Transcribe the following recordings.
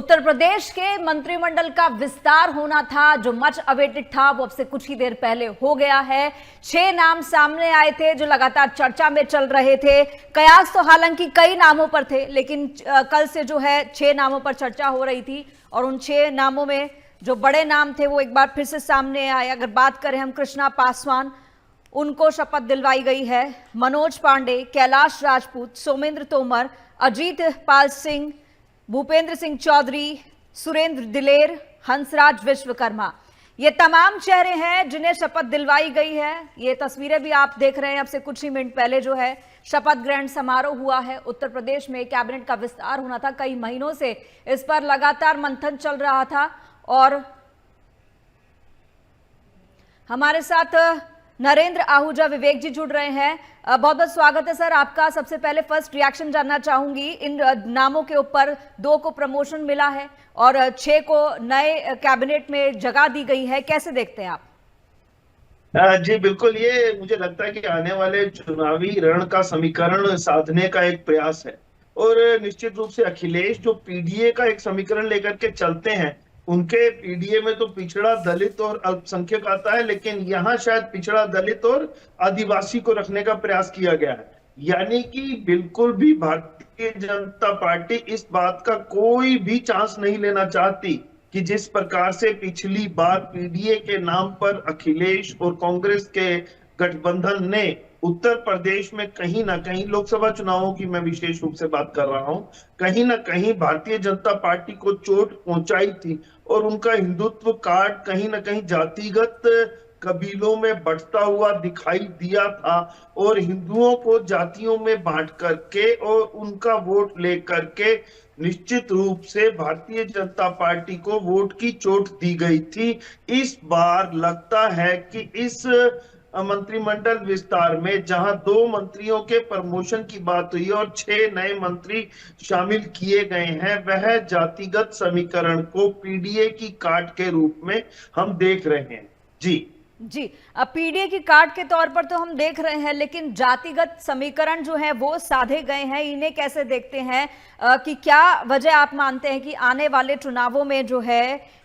उत्तर प्रदेश के मंत्रिमंडल का विस्तार होना था, जो मच अवेटेड था, वो अब से कुछ ही देर पहले हो गया है। 6 नाम सामने आए थे जो लगातार चर्चा में चल रहे थे। कयास तो हालांकि कई नामों पर थे, लेकिन कल से जो है 6 नामों पर चर्चा हो रही थी और उन 6 नामों में जो बड़े नाम थे वो एक बार फिर से सामने आए। अगर बात करें हम कृष्णा पासवान, उनको शपथ दिलवाई गई है। मनोज पांडे, कैलाश राजपूत, सोमेंद्र तोमर, अजीत पाल सिंह, भूपेंद्र सिंह चौधरी, सुरेंद्र दिलेर, हंसराज विश्वकर्मा, ये तमाम चेहरे हैं जिन्हें शपथ दिलवाई गई है। ये तस्वीरें भी आप देख रहे हैं। अब से कुछ ही मिनट पहले जो है शपथ ग्रहण समारोह हुआ है। उत्तर प्रदेश में कैबिनेट का विस्तार होना था। कई महीनों से इस पर लगातार मंथन चल रहा था और हमारे साथ नरेंद्र आहूजा विवेक जी जुड़ रहे हैं। बहुत बहुत स्वागत है सर आपका। सबसे पहले फर्स्ट रिएक्शन जानना चाहूंगी, इन नामों के ऊपर 2 को प्रमोशन मिला है और 6 को नए कैबिनेट में जगह दी गई है, कैसे देखते हैं आप? जी बिल्कुल, ये मुझे लगता है कि आने वाले चुनावी रण का समीकरण साधने का एक प्रयास है। और निश्चित रूप से अखिलेश जो पीडीए का एक समीकरण लेकर के चलते हैं, उनके पीडीए में तो पिछड़ा, दलित और अल्पसंख्यक आता है, लेकिन यहाँ शायद पिछड़ा, दलित और आदिवासी को रखने का प्रयास किया गया है। यानी कि बिल्कुल भी भारतीय जनता पार्टी इस बात का कोई भी चांस नहीं लेना चाहती कि जिस प्रकार से पिछली बार पीडीए के नाम पर अखिलेश और कांग्रेस के गठबंधन ने उत्तर प्रदेश में कहीं ना कहीं, लोकसभा चुनावों की मैं विशेष रूप से बात कर रहा हूं, कहीं ना कहीं भारतीय जनता पार्टी को चोट पहुंचाई थी और उनका हिंदुत्व कार्ड कहीं ना कहीं जातिगत कबीलों में बढ़ता हुआ दिखाई दिया था और हिंदुओं को जातियों में बांट करके और उनका वोट लेकर के निश्चित रूप से भारतीय जनता पार्टी को वोट की चोट दी गई थी। इस बार लगता है कि इस मंत्रिमंडल विस्तार में जहां 2 मंत्रियों के प्रमोशन की बात हुई और 6 नए मंत्री शामिल किए गए हैं, वह जातिगत समीकरण को पीडीए की काट के रूप में हम देख रहे हैं। जी, अब पीडीए की कार्ड के तौर पर तो हम देख रहे हैं, लेकिन जातिगत समीकरण जो है वो साधे गए हैं। इन्हें कैसे देखते हैं कि क्या वजह आप मानते हैं कि आने वाले चुनावों में जो है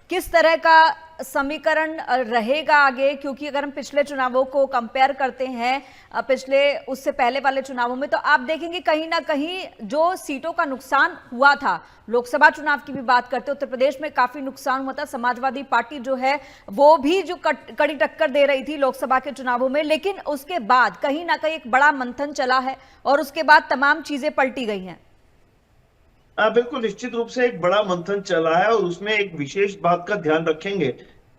किस तरह का समीकरण रहेगा आगे? क्योंकि अगर हम पिछले चुनावों को कंपेयर करते हैं पिछले उससे पहले वाले चुनावों में, तो आप देखेंगे कहीं ना कहीं जो सीटों का नुकसान हुआ था, लोकसभा चुनाव की भी बात करते उत्तर प्रदेश में काफी नुकसान हुआ था। समाजवादी पार्टी जो है वो भी जो कड़ी टक्कर दे रही थी लोकसभा के चुनावों में, लेकिन उसके बाद कहीं ना कहीं एक बड़ा मंथन चला है और उसके बाद तमाम चीजें पलटी गई हैं। बिल्कुल, निश्चित रूप से एक बड़ा मंथन चला है और उसमें एक विशेष बात का ध्यान रखेंगे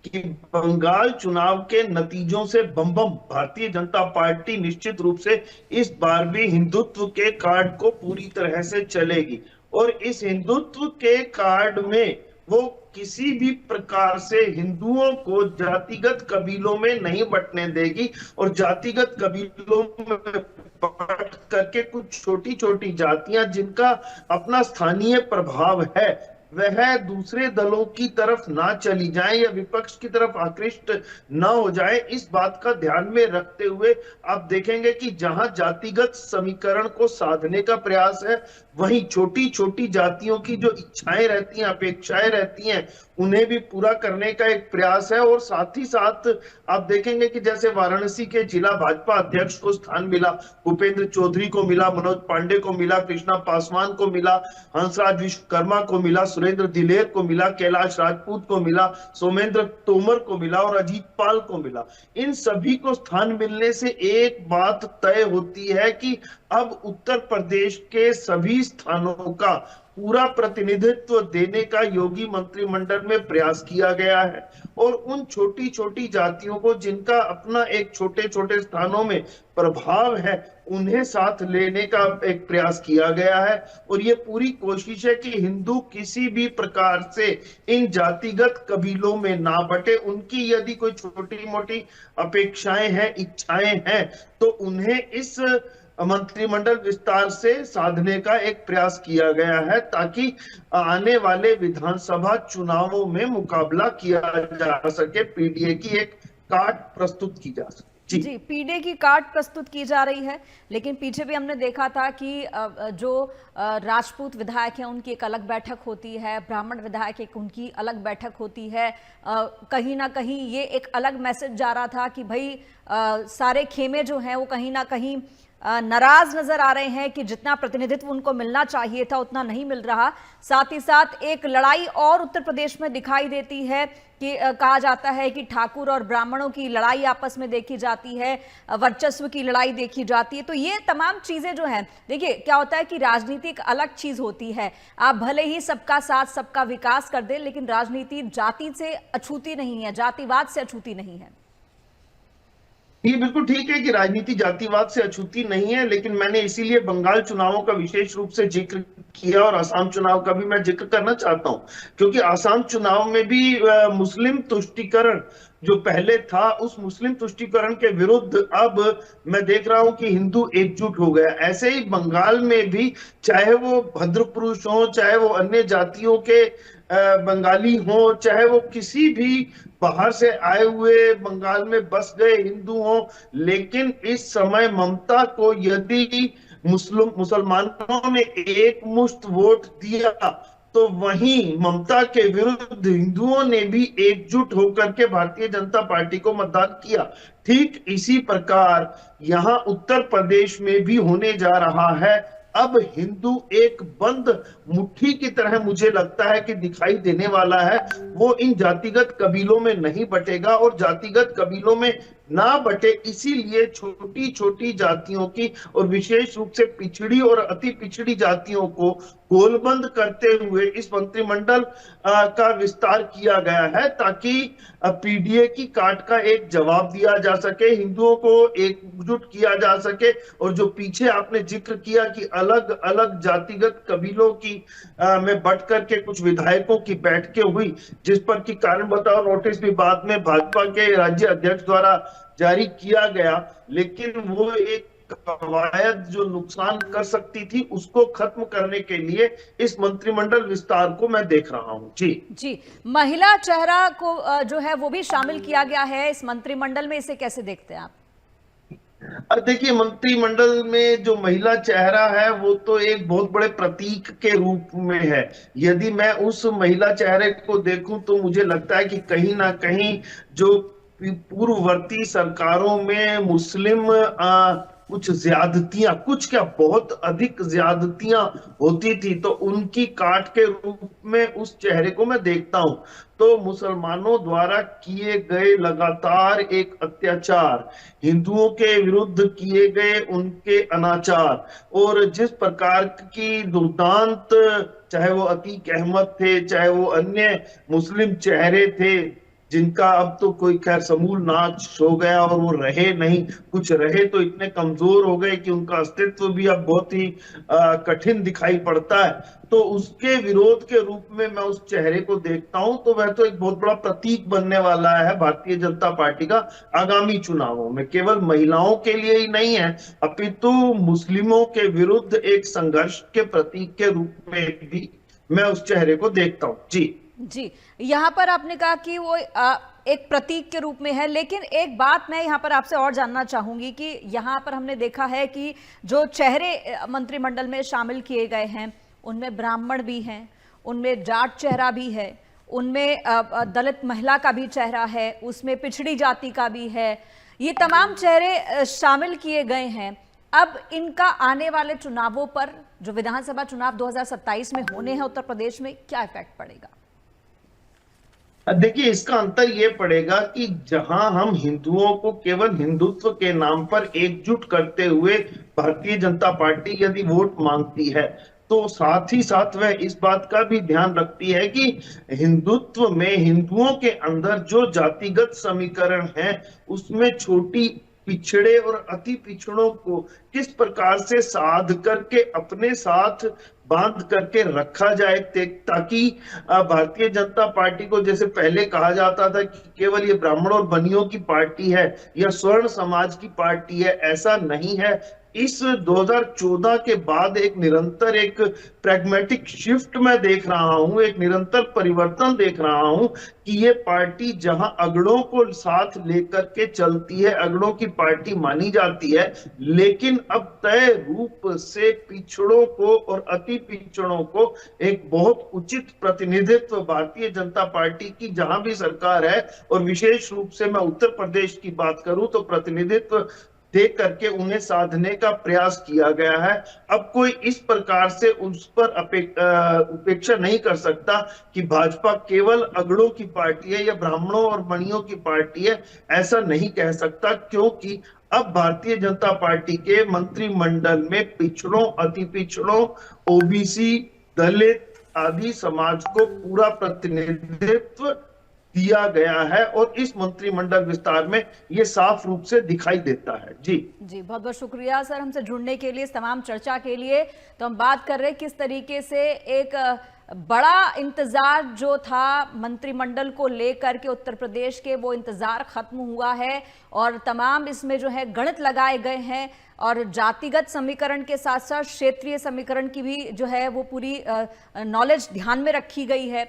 कि बंगाल चुनाव के नतीजों से बम भारतीय जनता पार्टी निश्चित रूप से इस बार भी हिंदुत्व के कार्ड को पूरी तरह से चलेगी और इस हिंदुत्व के कार्ड में वो किसी भी प्रकार से हिंदुओं को जातिगत कबीलों में नहीं बंटने देगी और जातिगत कबीलों में बांट करके कुछ छोटी छोटी जातियां जिनका अपना स्थानीय प्रभाव है, वह दूसरे दलों की तरफ ना चली जाए या विपक्ष की तरफ आकृष्ट ना हो जाए, इस बात का ध्यान में रखते हुए आप देखेंगे कि जहां जातिगत समीकरण को साधने का प्रयास है, वहीं छोटी छोटी जातियों की जो इच्छाएं रहती हैं, अपेक्षाएं रहती हैं, उन्हें भी पूरा करने का एक प्रयास है। और साथ ही साथ आप देखेंगे कि जैसे वाराणसी के जिला भाजपा अध्यक्ष को स्थान मिला, भूपेंद्र चौधरी को मिला, मनोज पांडे को मिला, कृष्णा पासवान को मिला, हंसराज विश्वकर्मा को मिला, सुरेंद्र दिलेर को मिला, कैलाश राजपूत को मिला, सोमेंद्र तोमर को मिला और अजीत पाल को मिला। इन सभी को स्थान मिलने से एक बात तय होती है कि अब उत्तर प्रदेश के सभी स्थानों का पूरा प्रतिनिधित्व देने का योगी मंत्रिमंडल में प्रयास किया गया है और उन छोटी छोटी जातियों को जिनका अपना एक छोटे छोटे स्थानों में प्रभाव है, उन्हें साथ लेने का एक प्रयास किया गया है। और ये पूरी कोशिश है कि हिंदू किसी भी प्रकार से इन जातिगत कबीलों में ना बटे। उनकी यदि कोई छोटी मोटी अपेक्षाएं हैं, इच्छाएं हैं, तो उन्हें इस मंत्रिमंडल विस्तार से साधने का एक प्रयास किया गया है ताकि आने वाले विधानसभा चुनावों में मुकाबला किया जा सके, पीडीए की एक कार्ड प्रस्तुत की जा सके। जी। जी, पीढ़े की कार्ड प्रस्तुत की जा रही है, लेकिन पीछे भी हमने देखा था कि जो राजपूत विधायक हैं उनकी एक अलग बैठक होती है, ब्राह्मण विधायक एक उनकी अलग बैठक होती है। कहीं ना कहीं ये एक अलग मैसेज जा रहा था कि भाई सारे खेमे जो हैं वो कहीं ना कहीं नाराज नजर आ रहे हैं कि जितना प्रतिनिधित्व उनको मिलना चाहिए था उतना नहीं मिल रहा। साथ ही साथ एक लड़ाई और उत्तर प्रदेश में दिखाई देती है कि कहा जाता है कि ठाकुर और ब्राह्मणों की लड़ाई आपस में देखी जाती है, वर्चस्व की लड़ाई देखी जाती है। तो ये तमाम चीजें जो हैं, देखिए क्या होता है कि राजनीति एक अलग चीज होती है। आप भले ही सबका साथ सबका विकास कर दें, लेकिन राजनीति जाति से अछूती नहीं है, जातिवाद से अछूती नहीं है। ये बिल्कुल ठीक है कि राजनीति जातिवाद से अछूती नहीं है, लेकिन मैंने इसीलिए बंगाल चुनावों का विशेष रूप से जिक्र किया और असम चुनाव का भी मैं जिक्र करना चाहता हूं, क्योंकि असम चुनाव में भी मुस्लिम तुष्टीकरण जो पहले था, उस मुस्लिम तुष्टीकरण के विरुद्ध अब मैं देख रहा हूं कि हिंदू एकजुट हो गया। ऐसे ही बंगाल में भी, चाहे वो भद्र पुरुष हो, चाहे वो अन्य जातियों के बंगाली हो, चाहे वो किसी भी बाहर से आए हुए बंगाल में बस गए हिंदू हो, लेकिन इस समय ममता को यदि मुसलमानों ने एक मुश्त वोट दिया, तो वहीं ममता के विरुद्ध हिंदुओं ने भी एकजुट होकर के भारतीय जनता पार्टी को मतदान किया। ठीक इसी प्रकार यहां उत्तर प्रदेश में भी होने जा रहा है। अब हिंदू एक बंद मुट्ठी की तरह मुझे लगता है कि दिखाई देने वाला है। वो इन जातिगत कबीलों में नहीं बटेगा, और जातिगत कबीलों में ना बटे इसीलिए छोटी छोटी जातियों की और विशेष रूप से पिछड़ी और अति पिछड़ी जातियों को गोलबंद करते हुए इस मंत्रिमंडल का विस्तार किया गया है, ताकि पीडीए की काट का एक जवाब दिया जा सके, हिंदुओं को एकजुट किया जा सके। और जो पीछे आपने जिक्र किया कि अलग अलग जातिगत कबीलों की में बट करके कुछ विधायकों की बैठकें हुई, जिस पर कि कारण बताओ नोटिस भी बाद में भाजपा के राज्य अध्यक्ष द्वारा जारी किया गया, लेकिन वो एक कवायद जो नुकसान कर सकती थी उसको खत्म करने के लिए इस मंत्रिमंडल विस्तार को मैं देख रहा हूं। जी जी, महिला चेहरा को जो है वो भी शामिल किया गया है इस मंत्रिमंडल में, इसे कैसे देखते हैं आप? अब देखिए, मंत्रिमंडल में जो महिला चेहरा है वो तो एक बहुत बड़े प्रतीक के रूप में है। यदि मैं उस महिला चेहरे को देखूं तो मुझे लगता है कि कहीं ना कहीं जो पूर्ववर्ती सरकारों में मुस्लिम कुछ ज्यादतियां, कुछ क्या बहुत अधिक ज्यादतियां होती थी, तो उनकी काट के रूप में उस चेहरे को मैं देखता हूं। तो मुसलमानों द्वारा किए गए लगातार एक अत्याचार, हिंदुओं के विरुद्ध किए गए उनके अनाचार, और जिस प्रकार की दुर्दांत, चाहे वो अतीक अहमद थे, चाहे वो अन्य मुस्लिम चेहरे थे जिनका अब तो कोई खैर समूल नाश हो गया और वो रहे नहीं, कुछ रहे तो इतने कमजोर हो गए कि उनका अस्तित्व भी अब बहुत ही कठिन दिखाई पड़ता है। तो उसके विरोध के रूप में मैं उस चेहरे को देखता हूं, तो वह तो एक बहुत बड़ा प्रतीक बनने वाला है भारतीय जनता पार्टी का आगामी चुनावों में। केवल महिलाओं के लिए ही नहीं है, अपितु मुस्लिमों के विरुद्ध एक संघर्ष के प्रतीक के रूप में भी मैं उस चेहरे को देखता हूं। जी जी, यहाँ पर आपने कहा कि वो एक प्रतीक के रूप में है, लेकिन एक बात मैं यहाँ पर आपसे और जानना चाहूंगी कि यहाँ पर हमने देखा है कि जो चेहरे मंत्रिमंडल में शामिल किए गए हैं उनमें ब्राह्मण भी हैं, उनमें जाट चेहरा भी है, उनमें दलित महिला का भी चेहरा है, उसमें पिछड़ी जाति का भी है। ये तमाम चेहरे शामिल किए गए हैं। अब इनका आने वाले चुनावों पर, जो विधानसभा चुनाव 2027 में होने हैं उत्तर प्रदेश में, क्या इफेक्ट पड़ेगा? देखिए, इसका अंतर यह पड़ेगा कि जहां हम हिंदुओं को केवल हिंदुत्व के नाम पर एकजुट करते हुए भारतीय जनता पार्टी यदि वोट मांगती है, तो साथ ही साथ वह इस बात का भी ध्यान रखती है कि हिंदुत्व में हिंदुओं के अंदर जो जातिगत समीकरण है उसमें छोटी पिछड़े और अति पिछड़ों को किस प्रकार से साध करके अपने साथ बांध करके रखा जाए, ताकि भारतीय जनता पार्टी को, जैसे पहले कहा जाता था कि केवल ये ब्राह्मण और बनियों की पार्टी है या स्वर्ण समाज की पार्टी है, ऐसा नहीं है। इस 2014 के बाद एक निरंतर एक प्रैग्मेटिक शिफ्ट मैं देख रहा हूं, एक निरंतर परिवर्तन देख रहा हूं कि ये पार्टी जहां अगड़ों को साथ लेकर के चलती है, अगड़ों की पार्टी मानी जाती है, लेकिन अब तय रूप से पिछड़ों को और अति पिछड़ों को एक बहुत उचित प्रतिनिधित्व भारतीय जनता पार्टी की जहां भी सरकार है, और विशेष रूप से मैं उत्तर प्रदेश की बात करूं तो प्रतिनिधित्व दे करके उन्हें साधने का प्रयास किया गया है। अब कोई इस प्रकार से उस पर उपेक्षा नहीं कर सकता कि भाजपा केवल अगड़ों की पार्टी है या ब्राह्मणों और मणियों की पार्टी है, ऐसा नहीं कह सकता, क्योंकि अब भारतीय जनता पार्टी के मंत्रिमंडल में पिछड़ों, अति पिछड़ों, ओबीसी, दलित आदि समाज को पूरा प्रतिनिधित्व दिया गया है, और इस मंत्रिमंडल विस्तार में ये साफ रूप से दिखाई देता है। जी बहुत बहुत शुक्रिया सर हमसे जुड़ने के लिए, इस तमाम चर्चा के लिए। तो हम बात कर रहे हैं किस तरीके से एक बड़ा इंतजार जो था मंत्रिमंडल को लेकर के उत्तर प्रदेश के, वो इंतजार खत्म हुआ है और तमाम इसमें जो है गणित लगाए गए हैं, और जातिगत समीकरण के साथ साथ क्षेत्रीय समीकरण की भी जो है वो पूरी नॉलेज ध्यान में रखी गई है।